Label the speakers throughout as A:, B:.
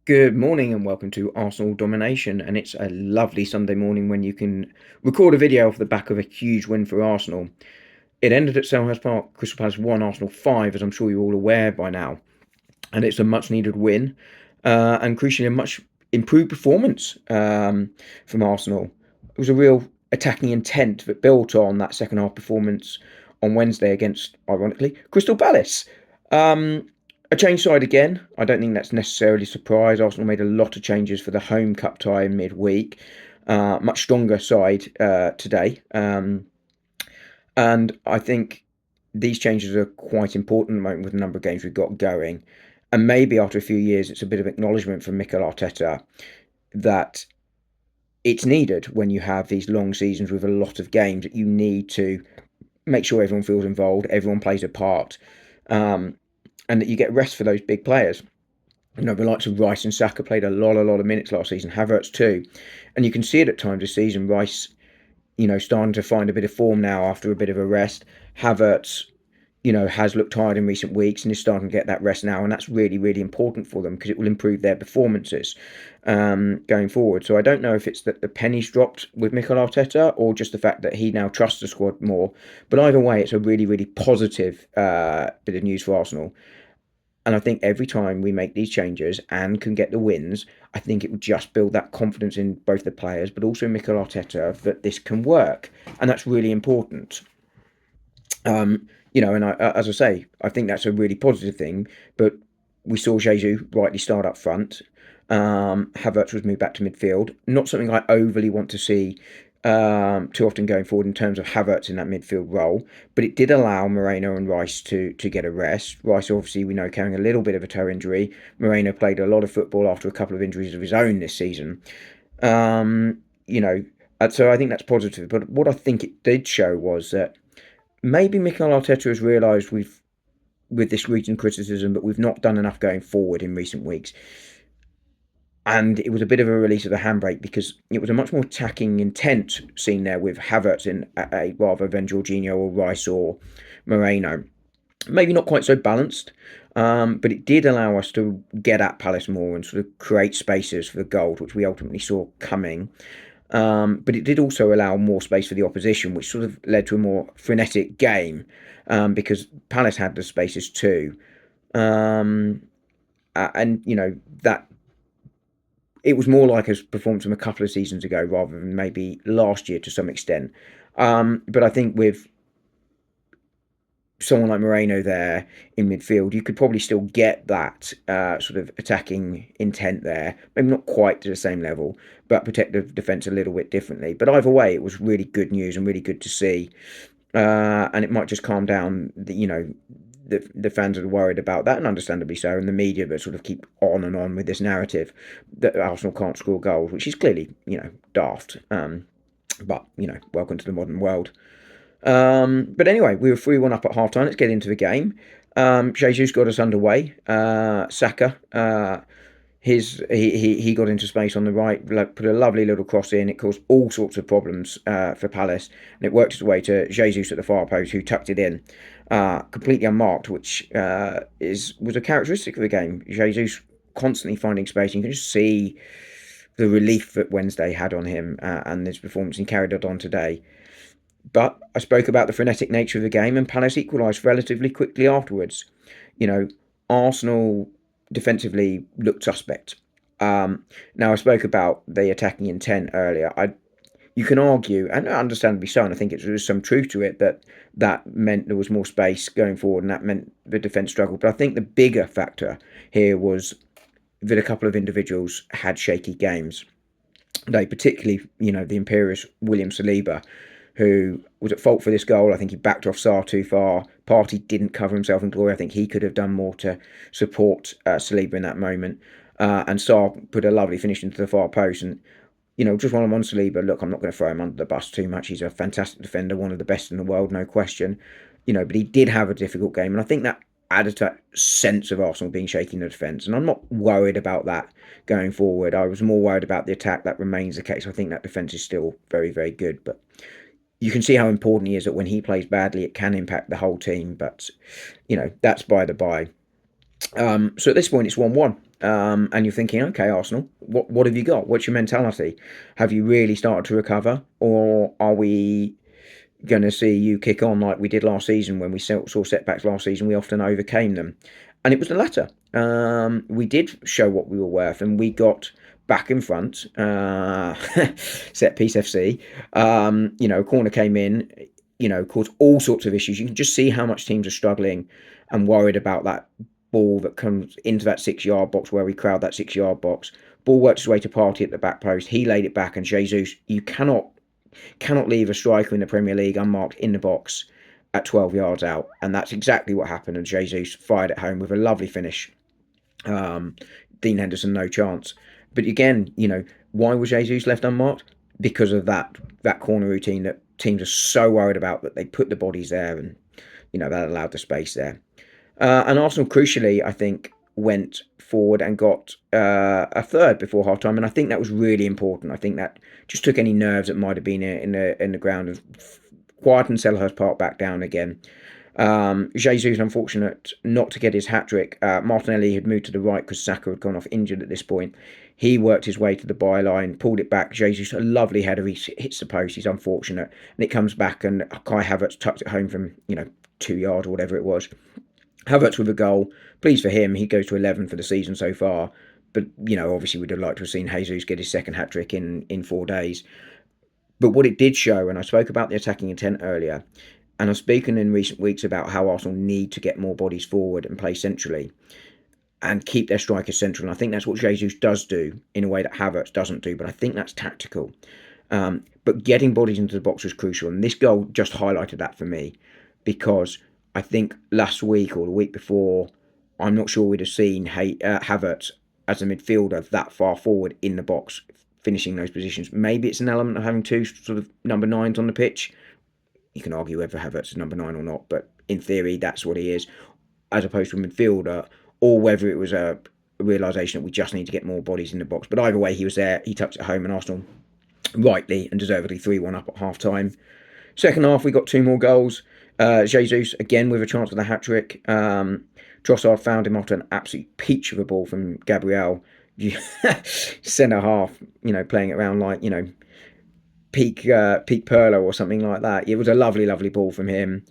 A: Good morning and welcome to Arsenal Domination. And it's a lovely Sunday morning when you can record a video off the back of a huge win for Arsenal. It ended at Selhurst Park, Crystal Palace 1, Arsenal 5, as I'm sure you're all aware by now. And it's a much needed win and crucially a much improved performance from Arsenal. It was a real attacking intent that built on that second half performance on Wednesday against, ironically, Crystal Palace. Um, a change side again. I don't think that's necessarily a surprise. Arsenal made a lot of changes for the home cup tie in midweek. Much stronger side today. And I think these changes are quite important at the moment with the number of games we've got going. And maybe after a few years, it's a bit of acknowledgement from Mikel Arteta that it's needed when you have these long seasons with a lot of games that you need to make sure everyone feels involved, everyone plays a part, um, and that you get rest for those big players. The likes of Rice and Saka played a lot of minutes last season, Havertz too. And you can see it at times this season. Rice, starting to find a bit of form now after a bit of a rest. Havertz, has looked tired in recent weeks and is starting to get that rest now. And that's really, really important for them because it will improve their performances going forward. So I don't know if it's that the pennies dropped with Mikel Arteta or just the fact that he now trusts the squad more. But either way, it's a really, really positive bit of news for Arsenal. And I think every time we make these changes and can get the wins, I think it will just build that confidence in both the players, but also Mikel Arteta that this can work. And that's really important. And as I say, I think that's a really positive thing. But we saw Jesus rightly start up front. Havertz was moved back to midfield. Not something I overly want to see too often going forward in terms of Havertz in that midfield role, but it did allow Moreno and Rice to get a rest. Rice, obviously, we know carrying a little bit of a toe injury. Moreno played a lot of football after a couple of injuries of his own this season. Um, you know, so I think that's positive. But what I think it did show was that maybe Mikel Arteta has realised with this recent criticism that we've not done enough going forward in recent weeks. And it was a bit of a release of the handbrake because it was a much more attacking intent seen there with Havertz in a rather than Jorginho or Rice or Moreno. Maybe not quite so balanced, but it did allow us to get at Palace more and sort of create spaces for the goals, which we ultimately saw coming. But it did also allow more space for the opposition, which sort of led to a more frenetic game because Palace had the spaces too. And, that it was more like a performance from a couple of seasons ago rather than maybe last year to some extent. But I think with someone like Moreno there in midfield, you could probably still get that sort of attacking intent there. Maybe not quite to the same level, but protect the defence a little bit differently. But either way, it was really good news and really good to see. And it might just calm down the fans are worried about that, and understandably so, and the media that sort of keep on and on with this narrative that Arsenal can't score goals, which is clearly, daft. But, welcome to the modern world. But anyway, we were 3-1 up at half time. Let's get into the game. Jesus got us underway. Saka, he got into space on the right, put a lovely little cross in. It caused all sorts of problems for Palace, and it worked its way to Jesus at the far post, who tucked it in, completely unmarked, which was a characteristic of the game. Jesus constantly finding space. You can just see the relief that Wednesday had on him and his performance, and carried it on today. But I spoke about the frenetic nature of the game, and Palace equalised relatively quickly afterwards. Arsenal defensively looked suspect. Now, I spoke about the attacking intent earlier. You can argue, and understandably so, and I think there's some truth to it, that meant there was more space going forward, and that meant the defence struggled. But I think the bigger factor here was that a couple of individuals had shaky games. They particularly, the imperious William Saliba, who was at fault for this goal. I think he backed off Sarr too far. Partey didn't cover himself in glory. I think he could have done more to support Saliba in that moment. And Sarr put a lovely finish into the far post. And, just while I'm on Saliba, look, I'm not going to throw him under the bus too much. He's a fantastic defender, one of the best in the world, no question. But he did have a difficult game. And I think that added to that sense of Arsenal being shaky in the defence. And I'm not worried about that going forward. I was more worried about the attack. That remains the case. I think that defence is still very, very good. But you can see how important he is, that when he plays badly, it can impact the whole team. But, that's by the by. So at this point, it's 1-1. And you're thinking, okay, Arsenal, what have you got? What's your mentality? Have you really started to recover, or are we going to see you kick on like we did last season when we saw setbacks last season? We often overcame them, and it was the latter. We did show what we were worth, and we got back in front. Set piece FC. Corner came in. Caused all sorts of issues. You can just see how much teams are struggling and worried about that ball that comes into that 6 yard box where we crowd that 6 yard box. Ball works its way to Party at the back post. He laid it back, and Jesus, you cannot leave a striker in the Premier League unmarked in the box at 12 yards out, and that's exactly what happened. And Jesus fired it home with a lovely finish. Dean Henderson, no chance. But again, why was Jesus left unmarked? Because of that corner routine that teams are so worried about, that they put the bodies there, and that allowed the space there. And Arsenal, crucially, I think, went forward and got a third before half time, and I think that was really important. I think that just took any nerves that might have been in the ground and quietened Selhurst Park back down again. Jesus unfortunate not to get his hat trick. Martinelli had moved to the right because Saka had gone off injured at this point. He worked his way to the byline, pulled it back. Jesus, a lovely header. He hits the post. He's unfortunate, and it comes back, and Kai Havertz tucks it home from 2 yards or whatever it was. Havertz with a goal. Pleased for him. He goes to 11 for the season so far. But, obviously we'd have liked to have seen Jesus get his second hat-trick in 4 days. But what it did show, and I spoke about the attacking intent earlier, and I've spoken in recent weeks about how Arsenal need to get more bodies forward and play centrally and keep their strikers central. And I think that's what Jesus does do in a way that Havertz doesn't do. But I think that's tactical. But getting bodies into the box was crucial. And this goal just highlighted that for me, because I think last week or the week before, I'm not sure we'd have seen Havertz as a midfielder that far forward in the box, finishing those positions. Maybe it's an element of having two sort of number 9s on the pitch. You can argue whether Havertz is number 9 or not, but in theory, that's what he is, as opposed to a midfielder, or whether it was a realisation that we just need to get more bodies in the box. But either way, he was there, he tucked it home, and Arsenal rightly and deservedly 3-1 up at half time. Second half, we got 2 more goals. Jesus, again, with a chance for the hat-trick. Trossard found him after an absolute peach of a ball from Gabriel. Centre half, playing it around like, peak Perlo or something like that. It was a lovely, lovely ball from him.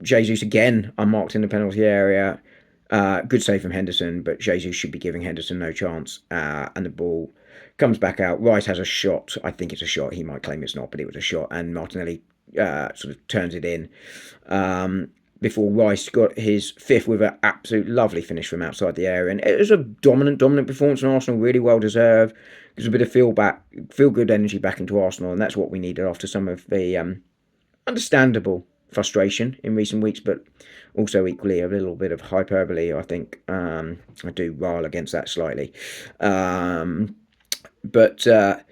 A: Jesus, again, unmarked in the penalty area. Good save from Henderson, but Jesus should be giving Henderson no chance. And the ball comes back out. Rice has a shot. I think it's a shot. He might claim it's not, but it was a shot. And Martinelli sort of turns it in before Rice got his 5th with an absolute lovely finish from outside the area. And it was a dominant performance from Arsenal, really well deserved. There's a bit of feel good energy back into Arsenal, and that's what we needed after some of the understandable frustration in recent weeks, but also equally a little bit of hyperbole. I think I do rile against that slightly. But a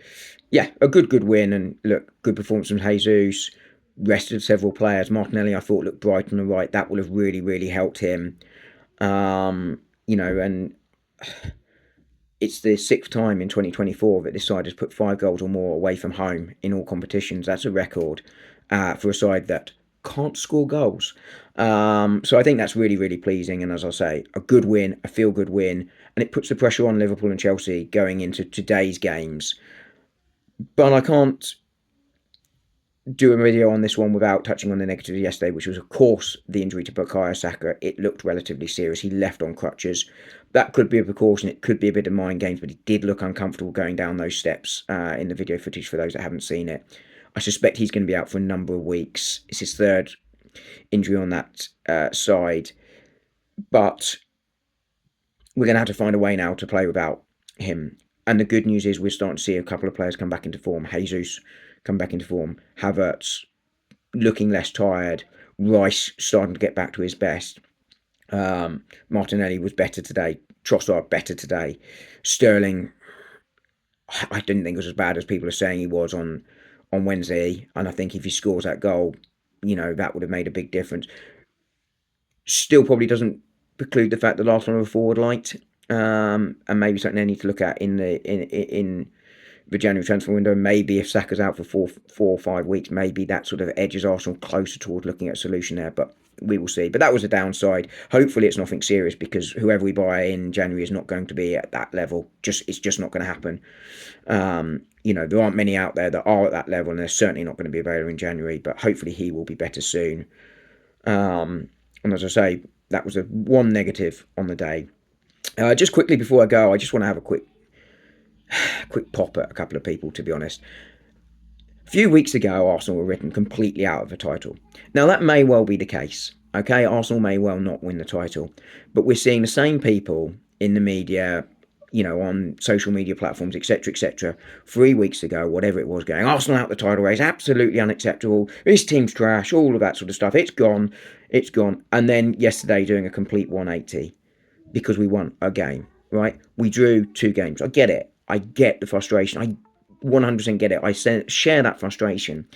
A: good win, and look, good performance from Jesus. Rested several players. Martinelli, I thought, looked bright on the right. That would have really, really helped him. And it's the 6th time in 2024 that this side has put 5 goals or more away from home in all competitions. That's a record for a side that can't score goals. So I think that's really, really pleasing. And as I say, a good win, a feel-good win, and it puts the pressure on Liverpool and Chelsea going into today's games. But I can't do a video on this one without touching on the negatives yesterday, which was, of course, the injury to Bukayo Saka. It looked relatively serious. He left on crutches. That could be a precaution. It could be a bit of mind games, but he did look uncomfortable going down those steps in the video footage for those that haven't seen it. I suspect he's going to be out for a number of weeks. It's his 3rd injury on that side. But we're going to have to find a way now to play without him. And the good news is we're starting to see a couple of players come back into form. Jesus come back into form. Havertz looking less tired. Rice starting to get back to his best. Martinelli was better today. Trossard better today. Sterling, I didn't think it was as bad as people are saying he was on Wednesday. And I think if he scores that goal, that would have made a big difference. Still probably doesn't preclude the fact that Arsenal are forward light. And maybe something they need to look at in the January transfer window. Maybe if Saka's out for 4 or 5 weeks, maybe that sort of edges Arsenal closer towards looking at a solution there. But we will see. But that was a downside. Hopefully, it's nothing serious because whoever we buy in January is not going to be at that level. It's just not going to happen. There aren't many out there that are at that level, and they're certainly not going to be available in January. But hopefully, he will be better soon. And as I say, that was one negative on the day. Just quickly before I go, I just want to have a quick pop at a couple of people, to be honest. A few weeks ago, Arsenal were written completely out of the title. Now, that may well be the case. Okay, Arsenal may well not win the title. But we're seeing the same people in the media, on social media platforms, etc., 3 weeks ago, whatever it was, going, Arsenal out the title race, absolutely unacceptable, this team's trash, all of that sort of stuff, it's gone. And then yesterday doing a complete 180 because we won a game, right? We drew 2 games. I get it. I get the frustration. I 100% get it. I share that frustration.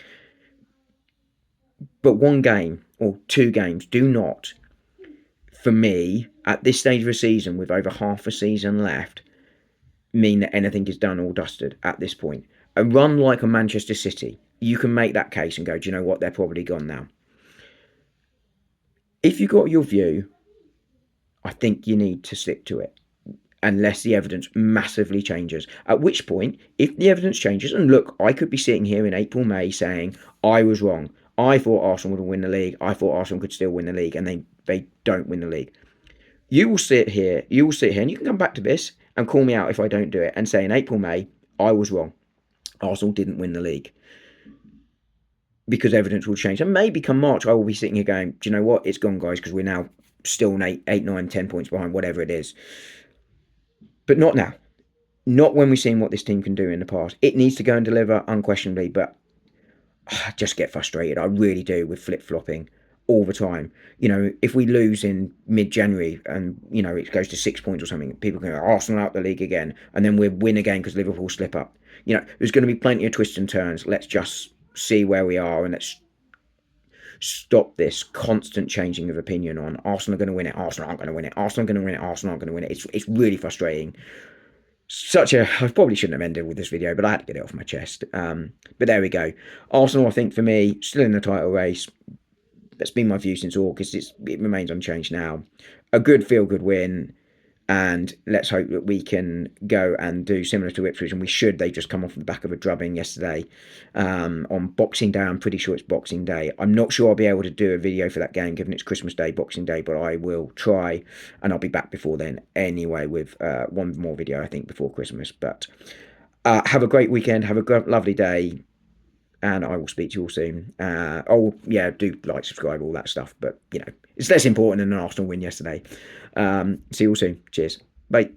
A: But 1 game or 2 games do not, for me, at this stage of a season with over half a season left, mean that anything is done or dusted at this point. A run like a Manchester City, you can make that case and go, do you know what? They're probably gone now. If you got your view, I think you need to stick to it unless the evidence massively changes. At which point, if the evidence changes, and look, I could be sitting here in April, May saying, I was wrong. I thought Arsenal would win the league. I thought Arsenal could still win the league, and they don't win the league. You will sit here, and you can come back to this and call me out if I don't do it, and say in April, May, I was wrong. Arsenal didn't win the league. Because evidence will change. And maybe come March, I will be sitting here going, do you know what? It's gone, guys, because we're now still 8, 9, 10 points behind, whatever it is. But not now. Not when we've seen what this team can do in the past. It needs to go and deliver, unquestionably, but I just get frustrated. I really do with flip-flopping all the time. If we lose in mid-January and, it goes to 6 points or something, people can go, Arsenal out the league again, and then we win again because Liverpool slip up. There's going to be plenty of twists and turns. Let's just see where we are and let's stop this constant changing of opinion on Arsenal are going to win it, Arsenal aren't going to win it, Arsenal are going to win it, Arsenal aren't going to win it. It's really frustrating. I probably shouldn't have ended with this video, but I had to get it off my chest. But there we go. Arsenal, I think, for me, still in the title race. That's been my view since August. It remains unchanged now. A good feel-good win. And let's hope that we can go and do similar to Ipswich, and we should. They just come off the back of a drubbing yesterday on Boxing Day. I'm pretty sure it's Boxing Day. I'm not sure I'll be able to do a video for that game, given it's Christmas Day, Boxing Day, but I will try, and I'll be back before then anyway with one more video, I think, before Christmas. But have a great weekend. Have a lovely day, and I will speak to you all soon. Do like, subscribe, all that stuff. But, it's less important than an Arsenal win yesterday. See you all soon. Cheers. Bye.